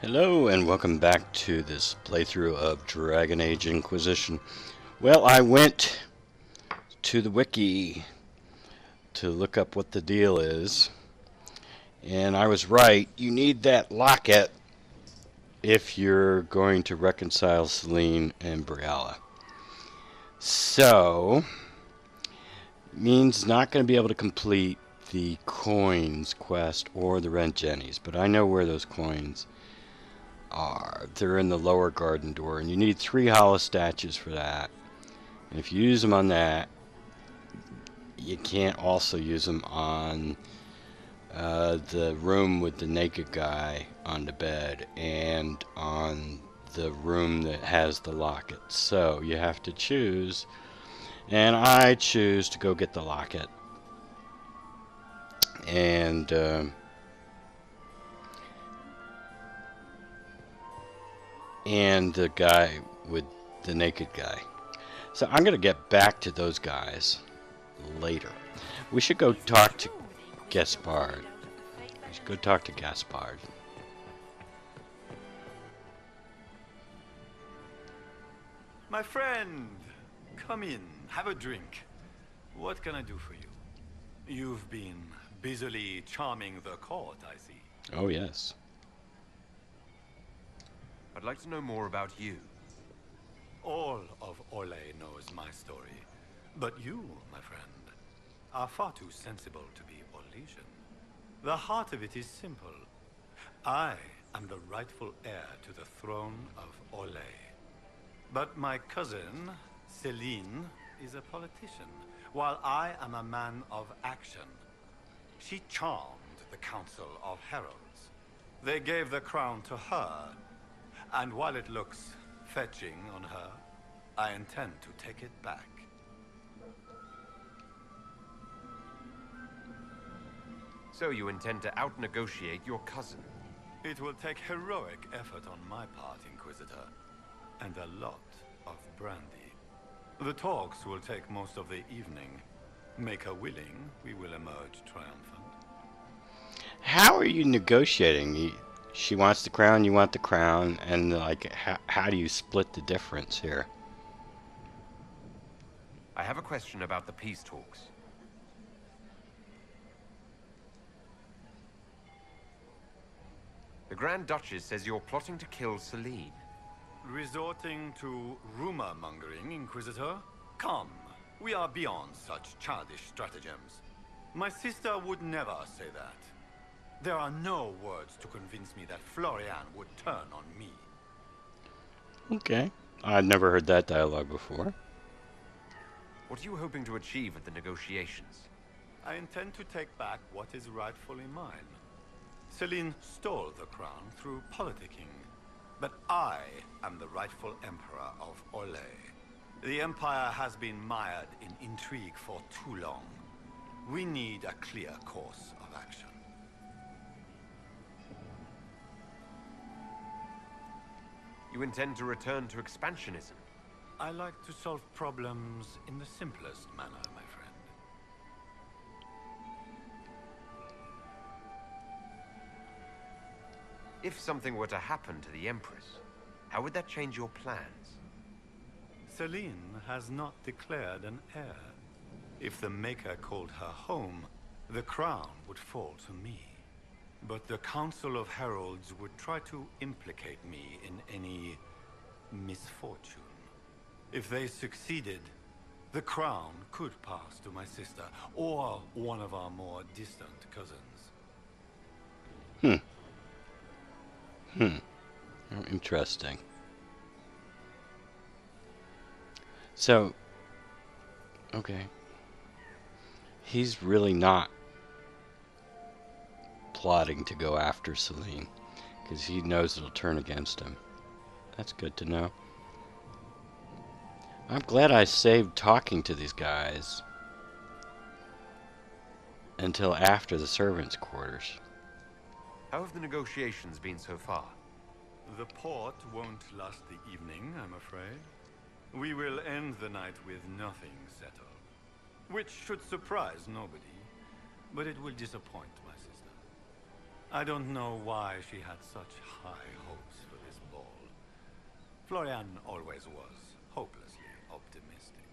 Hello and welcome back to this playthrough of Dragon Age Inquisition. Well, I went to the wiki to look up what the deal is, and I was right. You need that locket if you're going to reconcile Celine and Briella. So, means not going to be able to complete the coins quest or the rent jennies, but I know where those coins are. They're in the lower garden door, and you need 3 hollow statues for that. And if you use them on that, you can't also use them on the room with the naked guy on the bed and on the room that has the locket. So you have to choose, and I choose to go get the locket. And the guy with the naked guy. So I'm going to get back to those guys later. We should go talk to Gaspard. We should go talk to Gaspard. My friend, come in, have a drink. What can I do for you? You've been busily charming the court, I see. Oh, yes. I'd like to know more about you. All of Orle knows my story. But you, my friend, are far too sensible to be Orlesian. The heart of it is simple. I am the rightful heir to the throne of Orle. But my cousin, Celine, is a politician, while I am a man of action. She charmed the Council of Heralds. They gave the crown to her, and while it looks fetching on her, I intend to take it back. So you intend to out-negotiate your cousin? It will take heroic effort on my part, Inquisitor, and a lot of brandy. The talks will take most of the evening. Make her willing, we will emerge triumphant. How are you negotiating? She wants the crown, you want the crown, and like, how do you split the difference here? I have a question about the peace talks. The Grand Duchess says you're plotting to kill Celine. Resorting to rumor-mongering, Inquisitor? Come, we are beyond such childish stratagems. My sister would never say that. There are no words to convince me that Florian would turn on me. Okay. I've never heard that dialogue before. What are you hoping to achieve at the negotiations? I intend to take back what is rightfully mine. Celine stole the crown through politicking, but I am the rightful emperor of Orle. The empire has been mired in intrigue for too long. We need a clear course of action. You intend to return to expansionism? I like to solve problems in the simplest manner, my friend. If something were to happen to the Empress, how would that change your plans? Celine has not declared an heir. If the Maker called her home, the crown would fall to me. But the Council of Heralds would try to implicate me in any misfortune. If they succeeded, the crown could pass to my sister, or one of our more distant cousins. Oh, interesting. So, okay. He's really not plotting to go after Celine, because he knows it'll turn against him. That's good to know. I'm glad I saved talking to these guys until after the servants' quarters. How have the negotiations been so far? The port won't last the evening, I'm afraid. We will end the night with nothing settled. Which should surprise nobody, but it will disappoint my sister. I don't know why she had such high hopes for this ball. Florian always was hopelessly optimistic.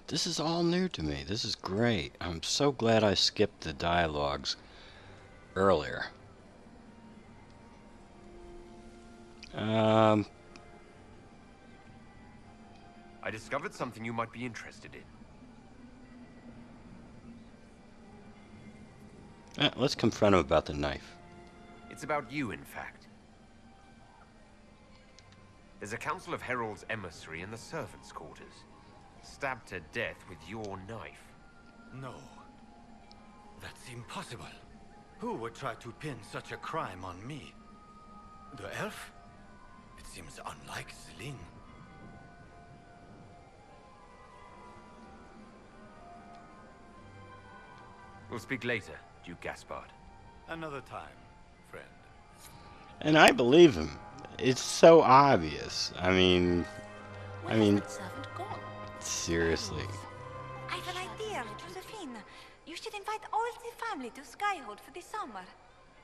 This is all new to me. This is great. I'm so glad I skipped the dialogues earlier. I discovered something you might be interested in. Let's confront him about the knife. It's about you, in fact. There's a Council of Heralds emissary in the servants' quarters. Stabbed to death with your knife. No. That's impossible. Who would try to pin such a crime on me? The elf? It seems unlike Celine. We'll speak later, Duke Gaspard. Another time, friend. And I believe him. It's so obvious. I mean, Servant gone? seriously. I've an idea, Josephine. You should invite all the family to Skyhold for the summer.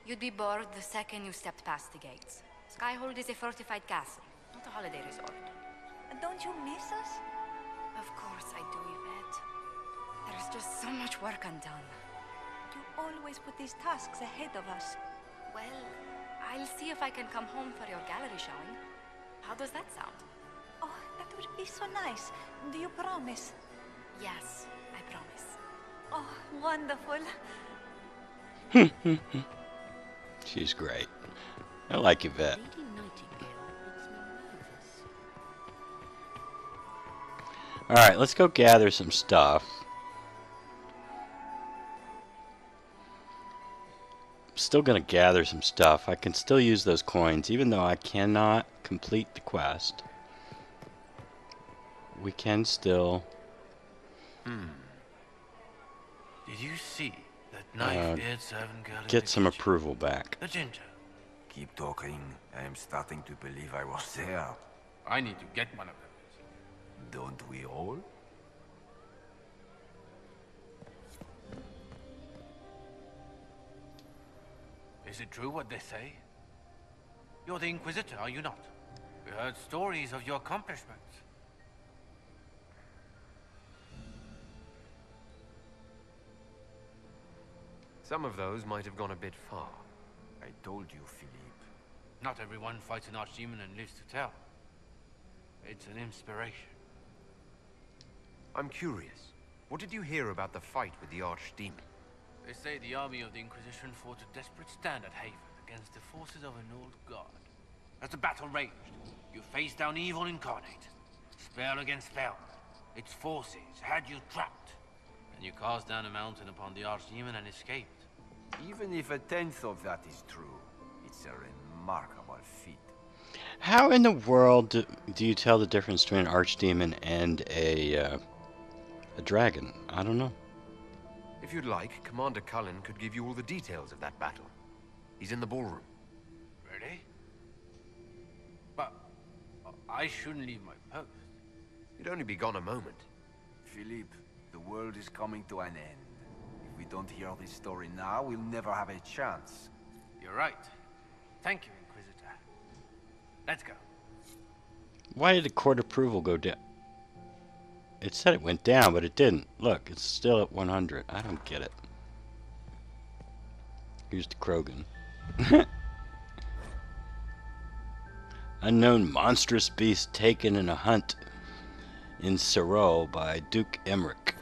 You'd be bored the second you stepped past the gates. Skyhold is a fortified castle, not a holiday resort. Don't you miss us? Of course I do, Yvette. There's just so much work undone. You always put these tasks ahead of us. Well, I'll see if I can come home for your gallery showing. How does that sound? Oh, that would be so nice. Do you promise? Yes, I promise. Oh, wonderful. She's great. I like Yvette. Lady Nightingale makes me nervous. Alright, let's go gather some stuff. Still gonna gather some stuff. I can still use those coins, even though I cannot complete the quest. We can still Did you see that knife-eared servant girl in get the some kitchen? approval back. The ginger. Keep talking. I am starting to believe I was there. I need to get one of those. Don't we all? Is it true what they say? You're the Inquisitor, are you not? We heard stories of your accomplishments. Some of those might have gone a bit far. I told you, Philippe. Not everyone fights an archdemon and lives to tell. It's an inspiration. I'm curious. What did you hear about the fight with the archdemon? They say the army of the Inquisition fought a desperate stand at Haven against the forces of an old god. As the battle raged, you faced down evil incarnate. Spell against spell. Its forces had you trapped. And you cast down a mountain upon the archdemon and escaped. Even if a tenth of that is true, it's a remarkable feat. How in the world do you tell the difference between an archdemon and a dragon? I don't know. If you'd like, Commander Cullen could give you all the details of that battle. He's in the ballroom. Really? But I shouldn't leave my post. You'd only be gone a moment. Philippe, the world is coming to an end. If we don't hear this story now, we'll never have a chance. You're right. Thank you, Inquisitor. Let's go. Why did the court approval go down? It said it went down, but it didn't. Look, it's still at 100. I don't get it. Here's the Krogan. Unknown monstrous beast taken in a hunt in Sero by Duke Emmerich.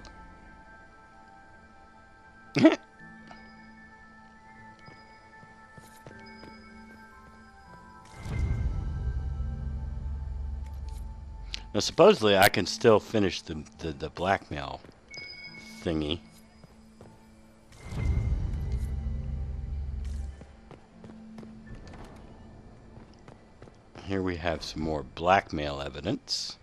Now, supposedly, I can still finish the blackmail thingy. Here we have some more blackmail evidence.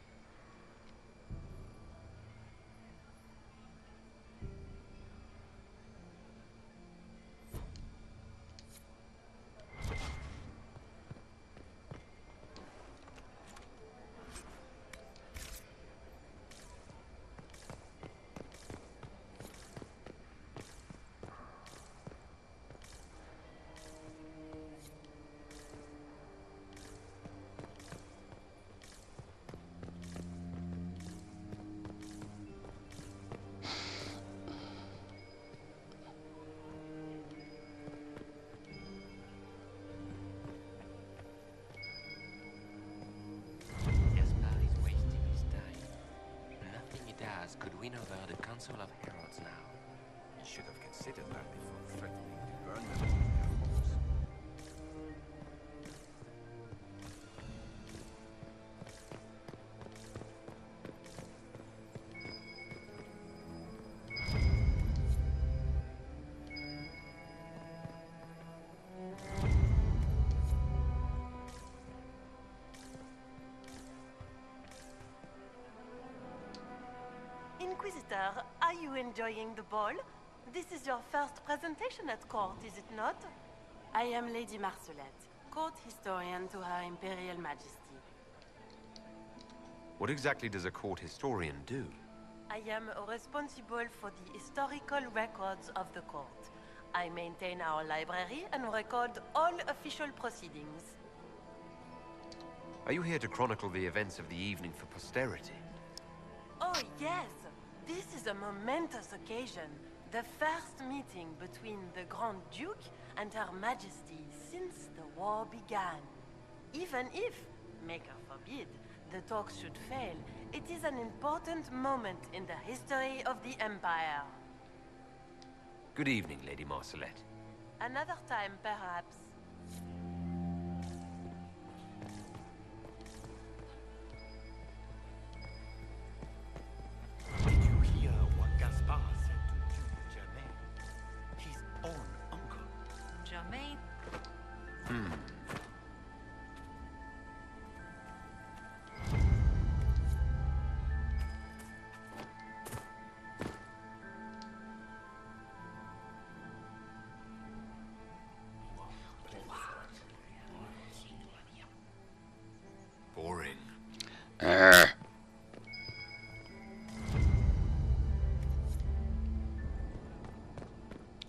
Council of Heralds now. You should have considered that before threatening to burn them all with your force. Inquisitor, are you enjoying the ball? This is your first presentation at court, is it not? I am Lady Marcelette, court historian to Her Imperial Majesty. What exactly does a court historian do? I am responsible for the historical records of the court. I maintain our library and record all official proceedings. Are you here to chronicle the events of the evening for posterity? Oh, yes. This is a momentous occasion. The first meeting between the Grand Duke and Her Majesty since the war began. Even if, Maker forbid, the talks should fail, it is an important moment in the history of the Empire. Good evening, Lady Marcelette. Another time, perhaps. Did you hear what Gaspard said to Duke Germain? His own uncle. Germain. Boring. Arr.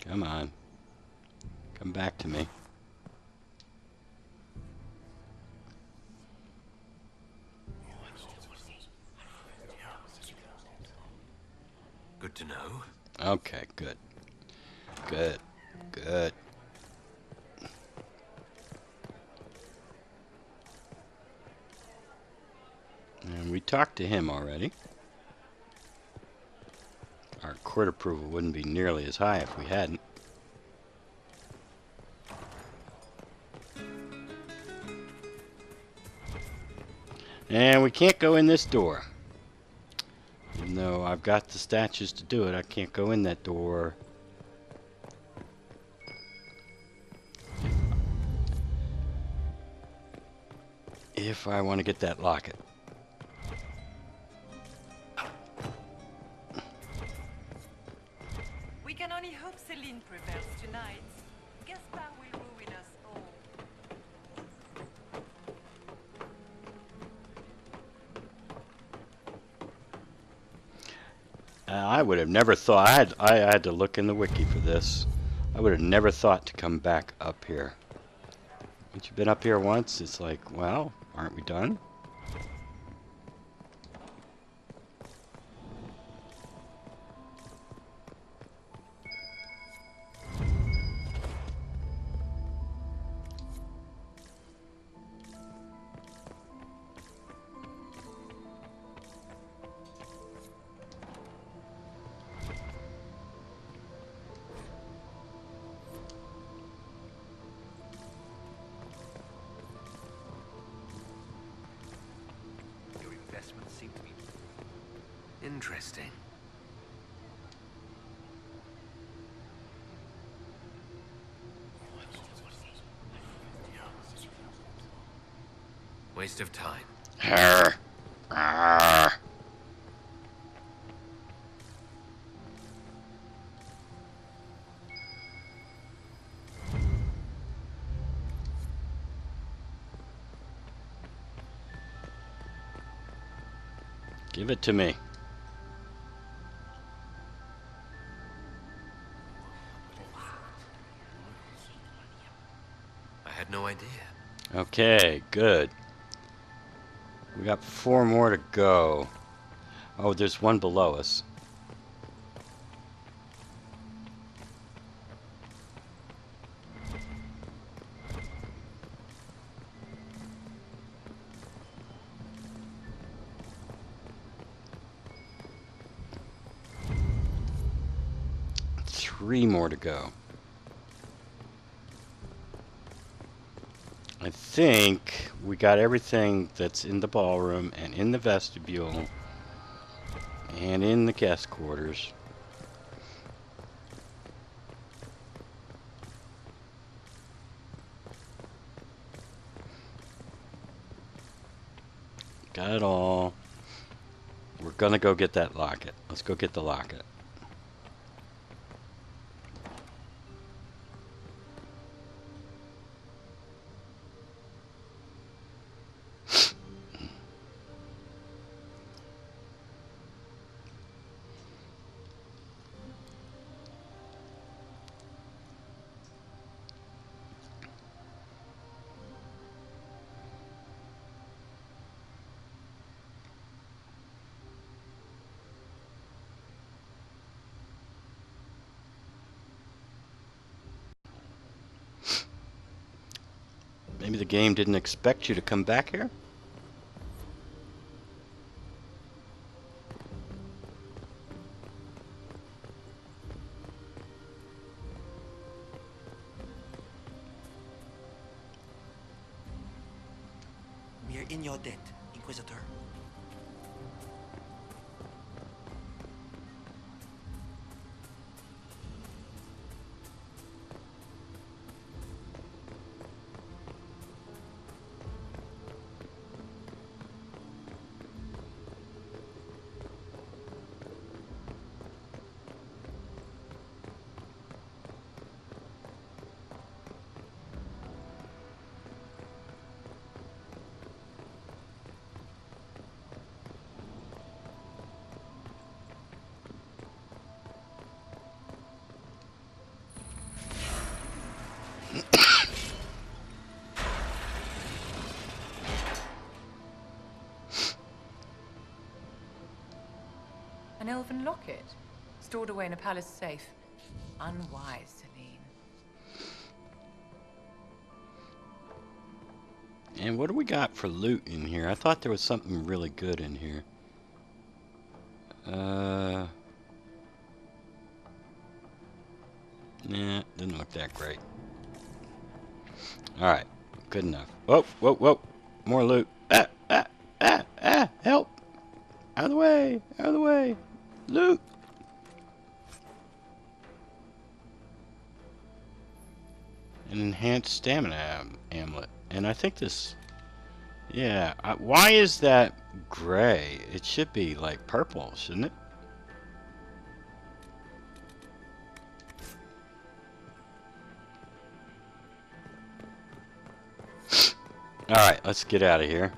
Come on. Come back to me. Good to know. Okay, good. Good. Good. And we talked to him already. Our court approval wouldn't be nearly as high if we hadn't. And we can't go in this door. Even though I've got the statues to do it, I can't go in that door. If I want to get that locket. We can only hope Celine prevails tonight. Gaspard will ruin us all. I would have never thought. I had to look in the wiki for this. I would have never thought to come back up here. Once you've been up here once, it's like, well, aren't we done? Your investments seem to be... Interesting. Waste of time. Arr. Arr. Give it to me. I had no idea. Okay, good. We got 4 more to go. Oh, there's one below us. 3 more to go. I think we got everything that's in the ballroom and in the vestibule and in the guest quarters. Got it all. We're gonna go get that locket. Let's go get the locket. Maybe the game didn't expect you to come back here? We are in your debt, Inquisitor. An elven locket, stored away in a palace safe. Unwise, Celine. And what do we got for loot in here? I thought there was something really good in here. Nah, didn't look that great. Alright, good enough. Whoa, whoa, whoa. More loot. Help! Out of the way! Out of the way! Loot! An enhanced stamina amulet. And I think this... Yeah, why is that gray? It should be like purple, shouldn't it? Alright, let's get out of here.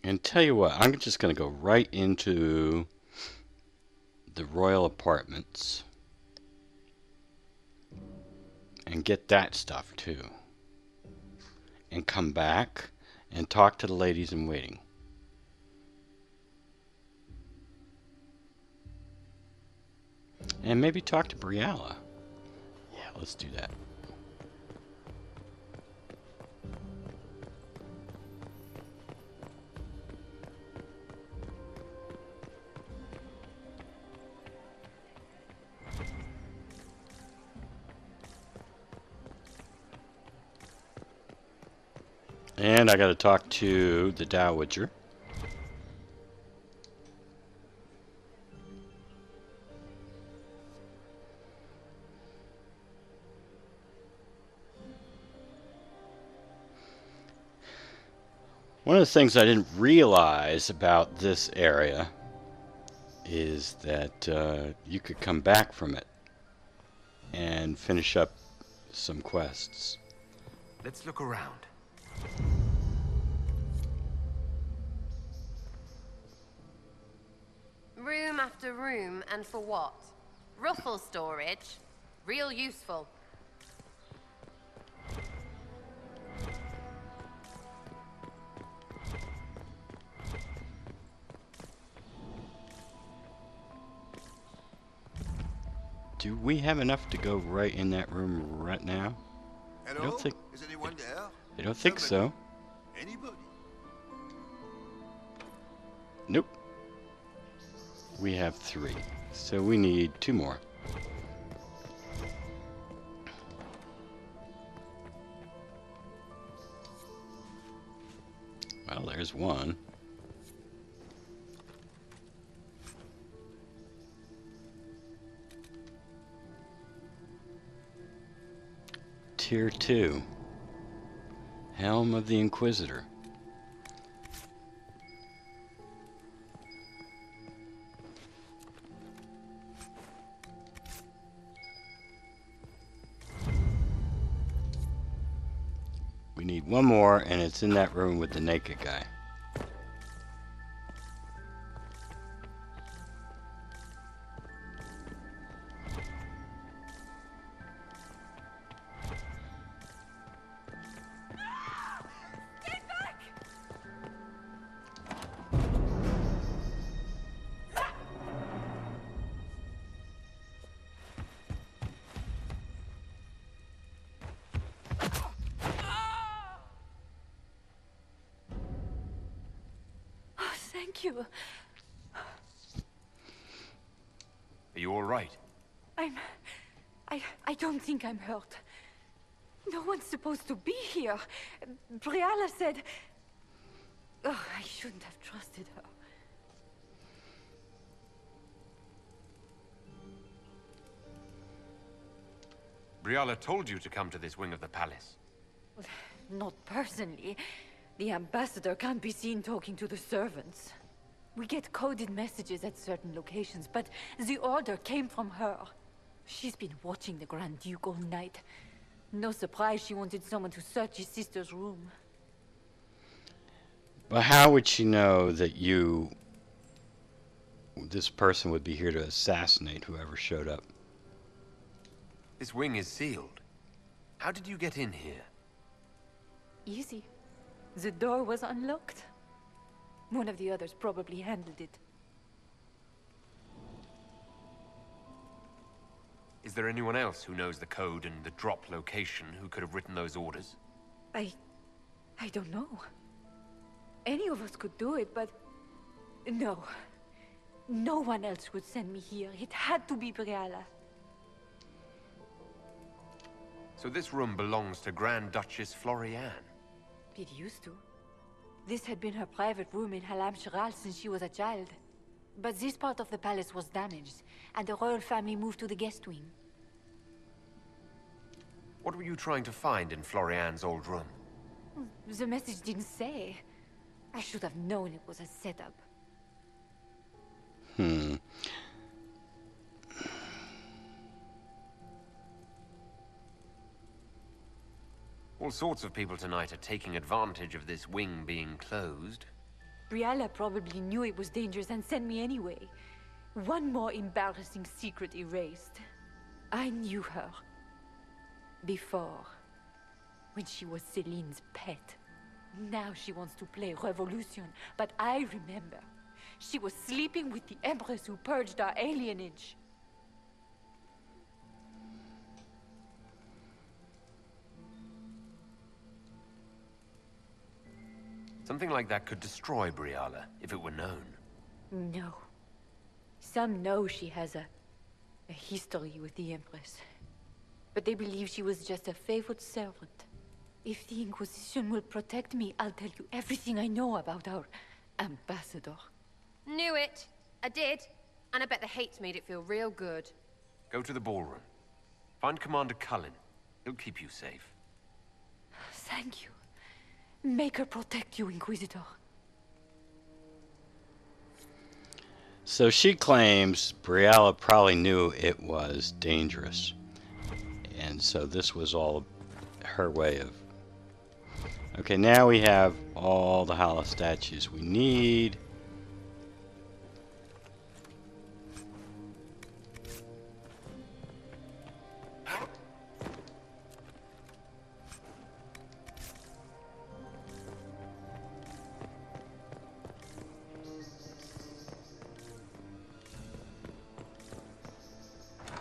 And tell you what, I'm just going to go right into the royal apartments and get that stuff too. And come back and talk to the ladies in waiting. And maybe talk to Briella. Yeah, let's do that. And I got to talk to the Dowager. One of the things I didn't realize about this area is that you could come back from it and finish up some quests. Let's look around. Room after room, and for what? Ruffle storage. Real useful. Do we have enough to go right in that room right now? Hello? I don't think. Is anyone there? I don't think so. Anybody? Nope. We have 3, so we need 2 more. Well, there's 1. Tier 2. Helm of the Inquisitor. We need 1 more, and it's in that room with the naked guy. Thank you. Are you all right? I don't think I'm hurt. No one's supposed to be here. Briala said... Oh, I shouldn't have trusted her. Briala told you to come to this wing of the palace. Not personally. The ambassador can't be seen talking to the servants. We get coded messages at certain locations, but the order came from her. She's been watching the Grand Duke all night. No surprise she wanted someone to search his sister's room. But how would she know that this person would be here to assassinate whoever showed up? This wing is sealed. How did you get in here? Easy. The door was unlocked. One of the others probably handled it. Is there anyone else who knows the code and the drop location who could have written those orders? I don't know. Any of us could do it, but... No. No one else would send me here. It had to be Briala. So this room belongs to Grand Duchess Florianne? It used to. This had been her private room in Halam Shiral since she was a child. But this part of the palace was damaged, and the royal family moved to the guest wing. What were you trying to find in Florianne's old room? The message didn't say. I should have known it was a setup. All sorts of people tonight are taking advantage of this wing being closed. Briala probably knew it was dangerous and sent me anyway. One more embarrassing secret erased. I knew her. Before. When she was Celine's pet. Now she wants to play Revolution, but I remember. She was sleeping with the Empress who purged our alienage. Something like that could destroy Briala, if it were known. No. Some know she has a history with the Empress. But they believe she was just a favored servant. If the Inquisition will protect me, I'll tell you everything I know about our ambassador. Knew it. I did. And I bet the hate's made it feel real good. Go to the ballroom. Find Commander Cullen. He'll keep you safe. Thank you. Make her protect you, Inquisitor. So she claims Briala probably knew it was dangerous. And so this was all her way of Okay, now we have all the hollow statues we need.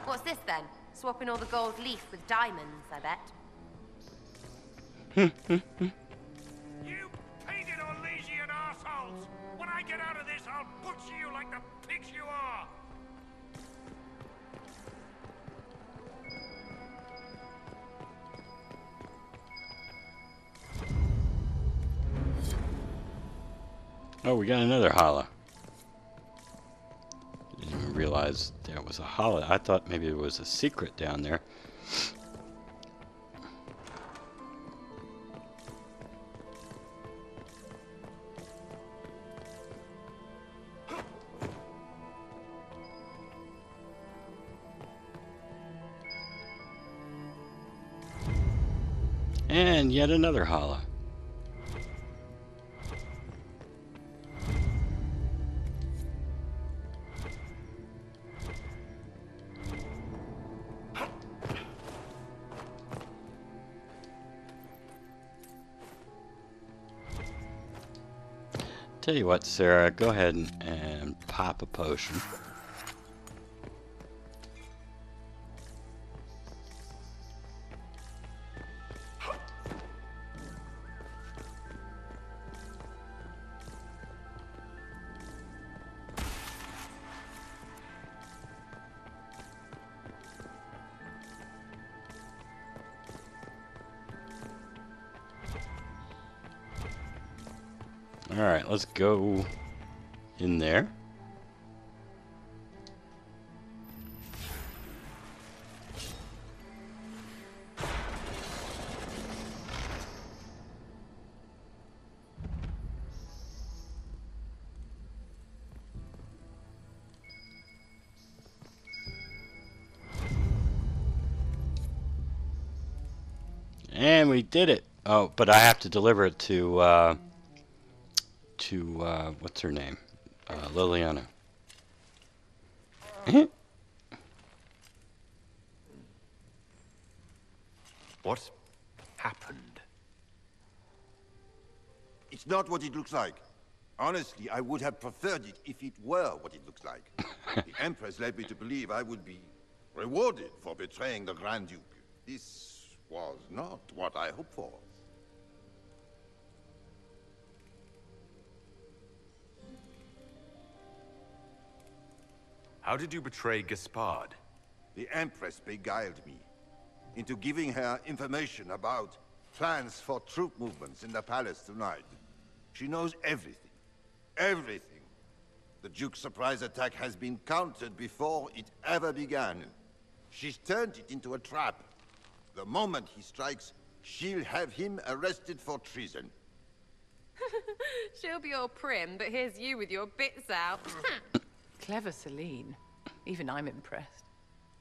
What's this then? Swapping all the gold leaf with diamonds, I bet. You painted Orlesian assholes! When I get out of this, I'll butcher you like the pigs you are! Oh, we got another hollow. Didn't even realize there was a hollow. I thought maybe there was a secret down there. And yet another hollow. Tell you what, Sarah, go ahead and pop a potion. Alright, let's go in there. And we did it. Oh, but I have to deliver it to what's her name? Liliana. What happened? It's not what it looks like. Honestly, I would have preferred it if it were what it looks like. The Empress led me to believe I would be rewarded for betraying the Grand Duke. This was not what I hoped for. How did you betray Gaspard? The Empress beguiled me into giving her information about plans for troop movements in the palace tonight. She knows everything. Everything. The Duke's surprise attack has been countered before it ever began. She's turned it into a trap. The moment he strikes, she'll have him arrested for treason. She'll be all prim, but here's you with your bits out. Clever Celine. Even I'm impressed.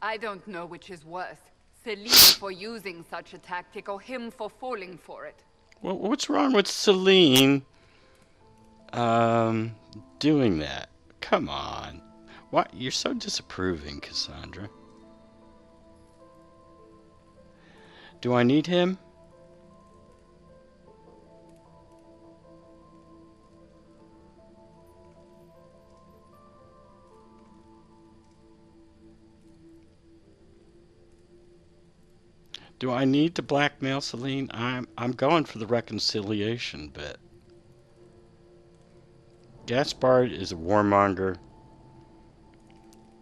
I don't know which is worse. Celine for using such a tactic or him for falling for it. Well, what's wrong with Celine doing that? Come on. What? You're so disapproving, Cassandra. Do I need him? Do I need to blackmail Celine? I'm going for the reconciliation bit. Gaspard is a warmonger.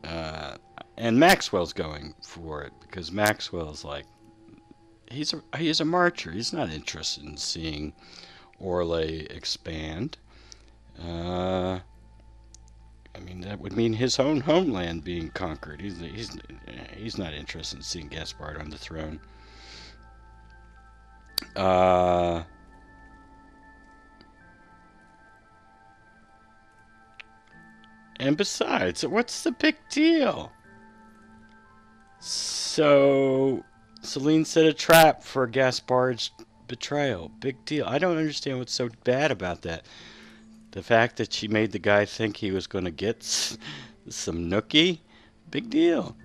And Maxwell's going for it because Maxwell's like he's a marcher. He's not interested in seeing Orlais expand. I mean, that would mean his own homeland being conquered. He's not interested in seeing Gaspard on the throne. And besides, what's the big deal? So, Celine set a trap for Gaspard's betrayal. Big deal. I don't understand what's so bad about that. The fact that she made the guy think he was going to get some nookie, big deal.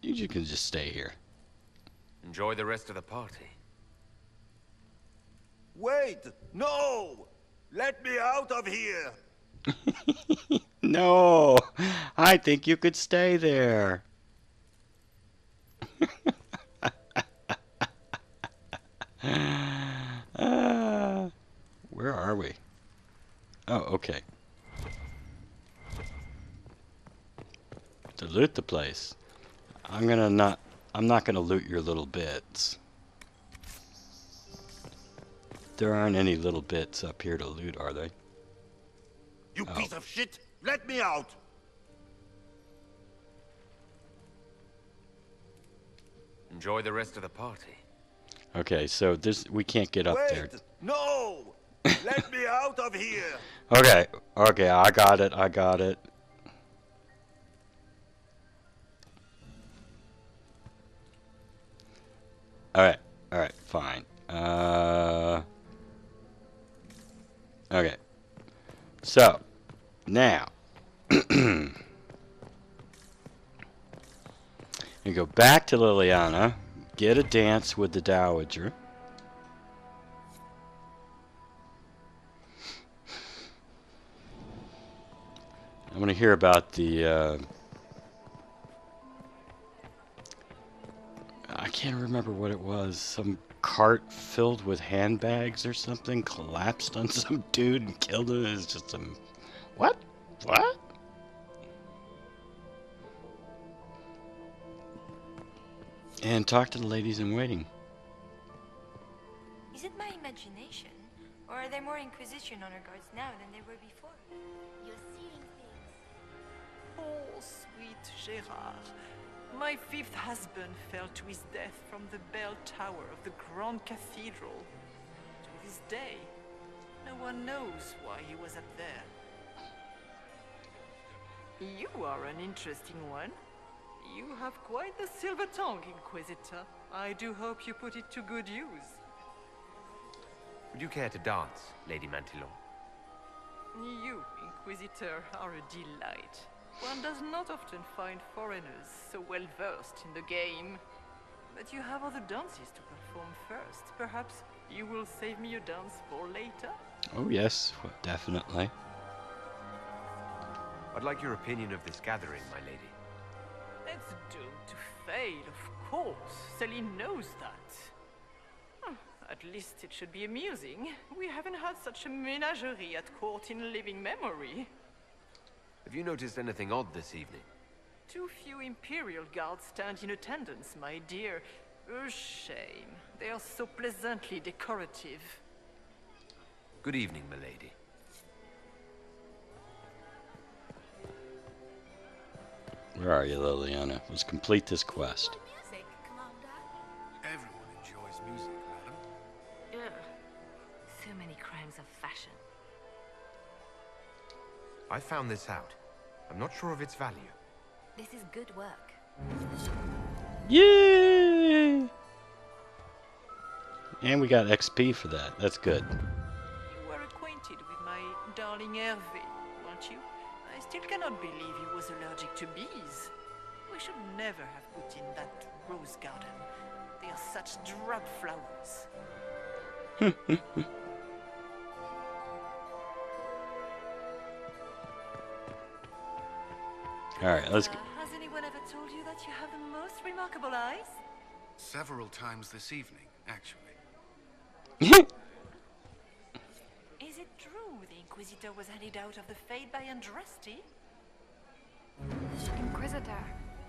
You can just stay here. Enjoy the rest of the party. Wait! No! Let me out of here! No! I think you could stay there. Where are we? Oh, okay. To loot the place. I'm not gonna loot your little bits. There aren't any little bits up here to loot, are they? You piece of shit! Let me out! Enjoy the rest of the party. Okay, so we can't get up there. No! Let me out of here! Okay, I got it. Alright, fine. Okay. So, now. You go back to Liliana, get a dance with the Dowager. I want to hear about the, I can't remember what it was. Some cart filled with handbags or something collapsed on some dude and killed him. It's just some... What? What? And talk to the ladies in waiting. Is it my imagination? Or are there more Inquisition honor guards now than there were before? You're seeing things. Oh, sweet Gérard. My fifth husband fell to his death from the bell tower of the Grand Cathedral. To this day, no one knows why he was up there. You are an interesting one. You have quite the silver tongue, Inquisitor. I do hope you put it to good use. Would you care to dance, Lady Mantillon? You, Inquisitor, are a delight. One does not often find foreigners so well versed in the game. But you have other dances to perform first. Perhaps you will save me a dance for later? Oh yes, definitely. I'd like your opinion of this gathering, my lady. It's doomed to fail, of course. Celine knows that. At least it should be amusing. We haven't had such a menagerie at court in living memory. Have you noticed anything odd this evening? Too few Imperial guards stand in attendance, my dear. A shame. They are so pleasantly decorative. Good evening, milady. Where are you, Liliana? Let's complete this quest. Everyone enjoys music, madam. Ugh. So many crimes of fashion. I found this out. I'm not sure of its value. This is good work. Yay! And we got XP for that. That's good. You were acquainted with my darling Hervé, weren't you? I still cannot believe he was allergic to bees. We should never have put in that rose garden. They are such drab flowers. Alright, let's go. Has anyone ever told you that you have the most remarkable eyes? Several times this evening, actually. Is it true the Inquisitor was handed out of the Fade by Andraste? Inquisitor,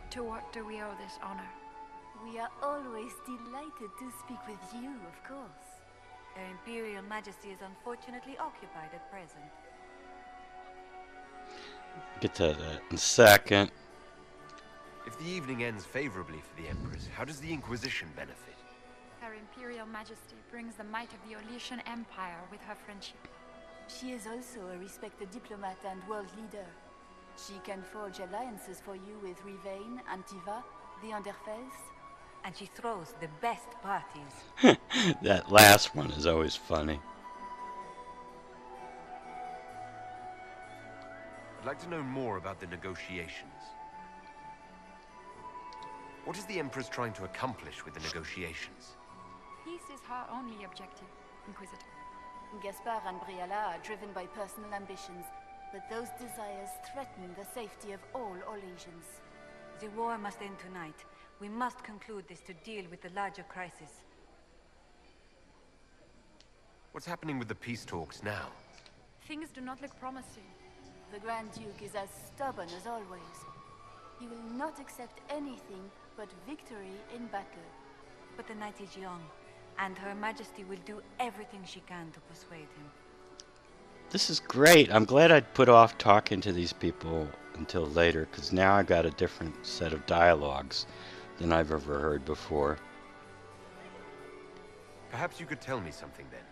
to what do we owe this honor? We are always delighted to speak with you, of course. Her Imperial Majesty is unfortunately occupied at present. Get to that in a second. If the evening ends favorably for the Empress, how does the Inquisition benefit? Her Imperial Majesty brings the might of the Orlesian Empire with her friendship. She is also a respected diplomat and world leader. She can forge alliances for you with Rivain, Antiva, the Underfels. and she throws the best parties. That last one is always funny. I'd like to know more about the negotiations. What is the Empress trying to accomplish with the negotiations? Peace is her only objective, Inquisitor. Gaspard and Briala are driven by personal ambitions, but those desires threaten the safety of all Orlesians. The war must end tonight. We must conclude this to deal with the larger crisis. What's happening with the peace talks now? Things do not look promising. The Grand Duke is as stubborn as always. He will not accept anything but victory in battle. But the night is young, and Her Majesty will do everything she can to persuade him. This is great. I'm glad I'd put off talking to these people until later, because now I got a different set of dialogues than I've ever heard before. Perhaps you could tell me something then.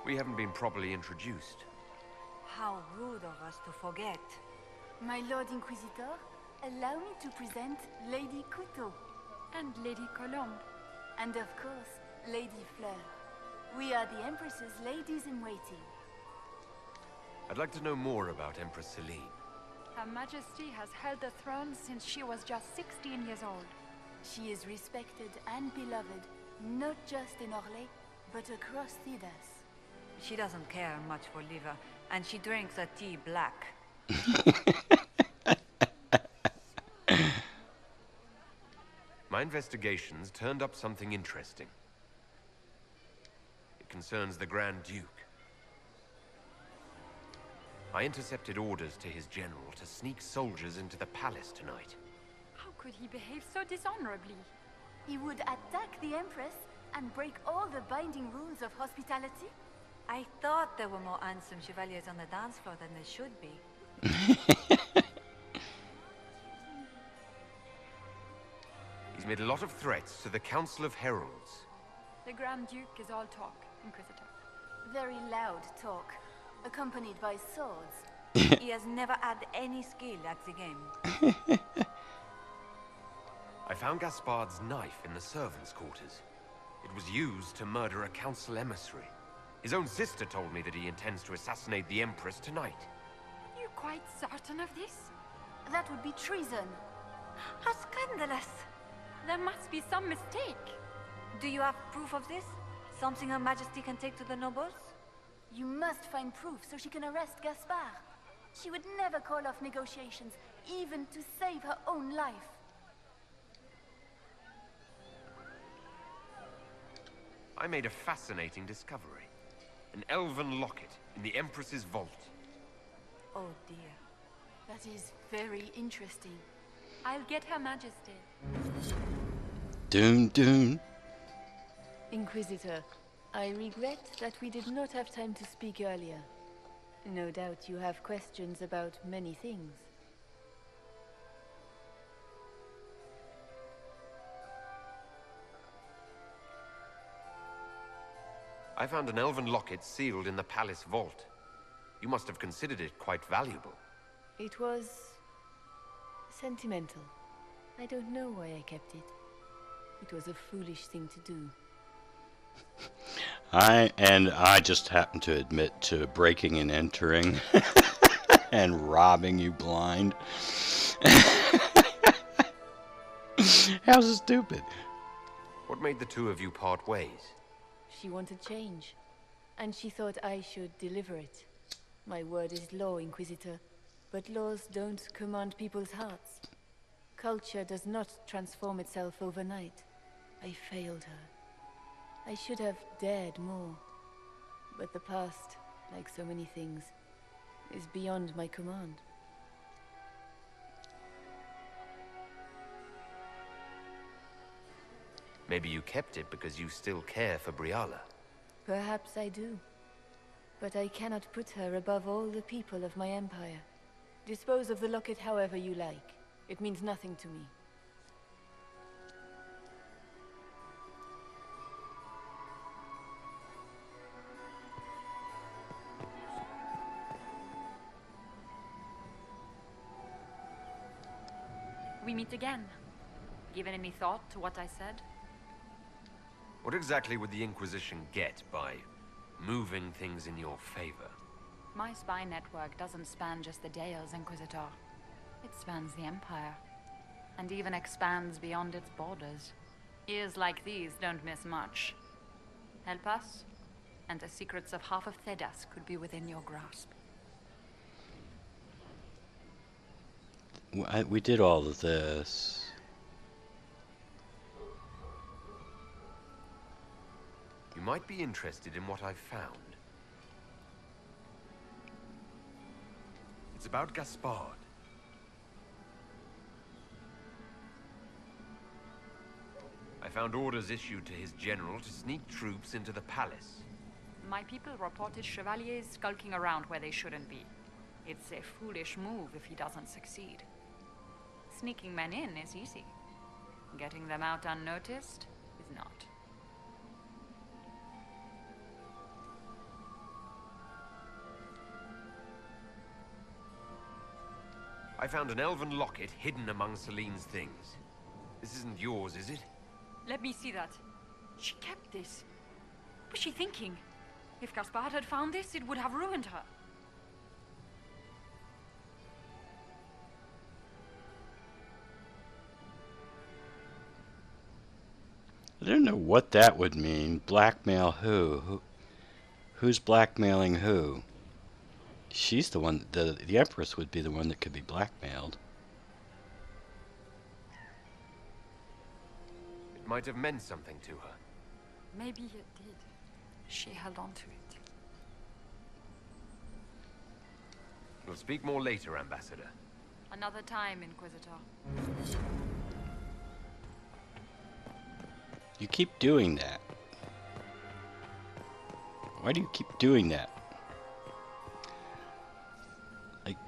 We haven't been properly introduced. How rude of us to forget. My Lord Inquisitor, allow me to present Lady Couteau. And Lady Colombe. And of course, Lady Fleur. We are the Empress's ladies-in-waiting. I'd like to know more about Empress Celine. Her Majesty has held the throne since she was just 16 years old. She is respected and beloved, not just in Orlais, but across Thedas. She doesn't care much for liver, and she drinks her tea black. My investigations turned up something interesting. It concerns the Grand Duke. I intercepted orders to his general to sneak soldiers into the palace tonight. How could he behave so dishonorably? He would attack the Empress and break all the binding rules of hospitality? I thought there were more handsome chevaliers on the dance floor than there should be. He's made a lot of threats to the Council of Heralds. The Grand Duke is all talk, Inquisitor. Very loud talk, accompanied by swords. He has never had any skill at the game. I found Gaspard's knife in the servants' quarters. It was used to murder a council emissary. His own sister told me that he intends to assassinate the Empress tonight. Are you quite certain of this? That would be treason. How scandalous! There must be some mistake. Do you have proof of this? Something Her Majesty can take to the nobles? You must find proof so she can arrest Gaspard. She would never call off negotiations, even to save her own life. I made a fascinating discovery. An elven locket in the Empress's vault. Oh dear. That is very interesting. I'll get Her Majesty. Doom, doom. Inquisitor, I regret that we did not have time to speak earlier. No doubt you have questions about many things. I found an elven locket sealed in the palace vault. You must have considered it quite valuable. It was sentimental. I don't know why I kept it. It was a foolish thing to do. I just happen to admit to breaking and entering and robbing you blind. How stupid. What made the two of you part ways? She wanted change, and she thought I should deliver it. My word is law, Inquisitor, but laws don't command people's hearts. Culture does not transform itself overnight. I failed her. I should have dared more. But the past, like so many things, is beyond my command. Maybe you kept it because you still care for Briala. Perhaps I do. But I cannot put her above all the people of my empire. Dispose of the locket however you like. It means nothing to me. We meet again. Given any thought to what I said? What exactly would the Inquisition get by moving things in your favor? My spy network doesn't span just the Dales, Inquisitor. It spans the Empire. And even expands beyond its borders. Ears like these don't miss much. Help us, and the secrets of half of Thedas could be within your grasp. We did all of this. You might be interested in what I've found. It's about Gaspard. I found orders issued to his general to sneak troops into the palace. My people reported chevaliers skulking around where they shouldn't be. It's a foolish move if he doesn't succeed. Sneaking men in is easy. Getting them out unnoticed is not. I found an elven locket hidden among Celine's things. This isn't yours, is it? Let me see that. She kept this. What was she thinking? If Gaspard had found this, it would have ruined her. I don't know what that would mean. Blackmail who? Who's blackmailing who? She's the one, the Empress would be the one that could be blackmailed. It might have meant something to her. Maybe it did. She held on to it. We'll speak more later, Ambassador. Another time, Inquisitor. You keep doing that. Why do you keep doing that? Like,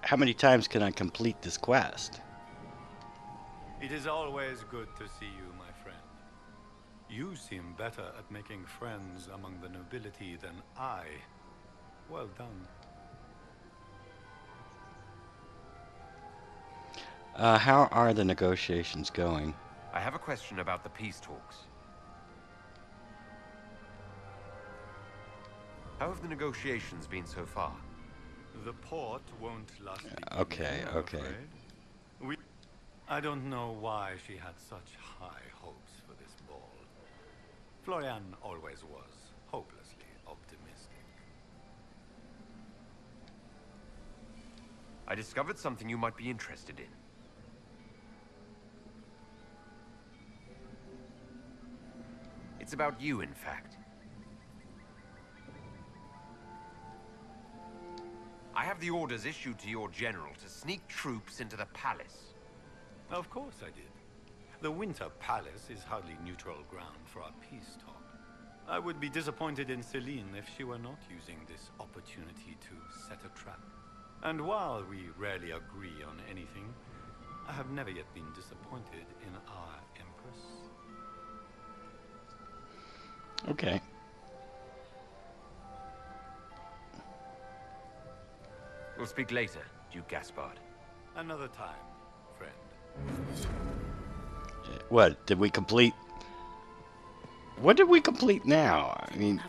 how many times can I complete this quest? It is always good to see you, my friend. You seem better at making friends among the nobility than I. Well done. How are the negotiations going? I have a question about the peace talks. How have the negotiations been so far? The port won't last. Okay, okay. I don't know why she had such high hopes for this ball. Florian always was hopelessly optimistic. I discovered something you might be interested in. It's about you, in fact. I have the orders issued to your general to sneak troops into the palace. Of course I did. The Winter Palace is hardly neutral ground for our peace talk. I would be disappointed in Celine if she were not using this opportunity to set a trap. And while we rarely agree on anything, I have never yet been disappointed in our Empress. Okay. We'll speak later, Duke Gaspard. Another time, friend. What, did we complete? What did we complete now? I mean...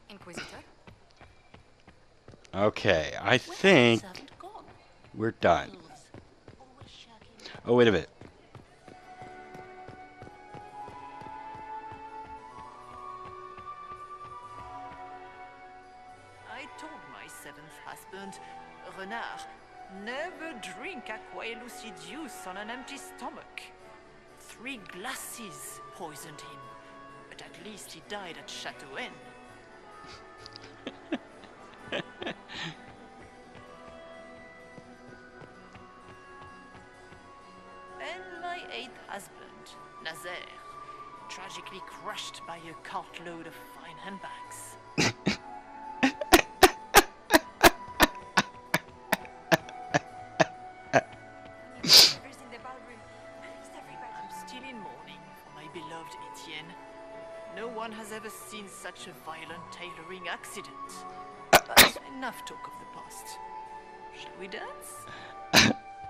Inquisitor? Okay, I think we're done. Oh, wait a minute. I told my seventh husband, Renard, never drink aqua lucidius on an empty stomach. 3 glasses poisoned him, but at least he died at Châteauin. And my 8th husband, Nazaire, tragically crushed by a cartload of fine handbags. I'm still in mourning for my beloved Etienne. No one has ever seen such a violent tailoring accident. But enough talk of the past. Shall we dance?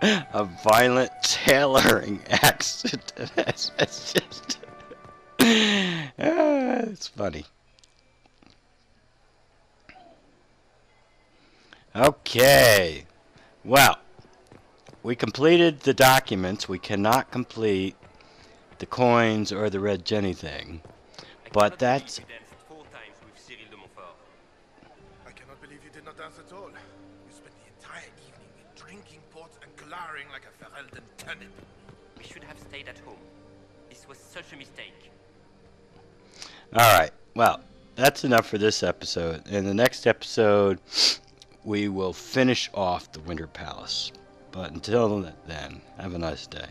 A violent tailoring accident. It's just... it's funny. Okay. Well, we completed the documents. We cannot complete the coins or the Red Jenny thing. But that's... I cannot believe you did not dance at all. You spent the entire evening drinking port and glowering like a Ferelden turnip. We should have stayed at home. This was such a mistake. Alright, well, that's enough for this episode. In the next episode, we will finish off the Winter Palace. But until then, have a nice day.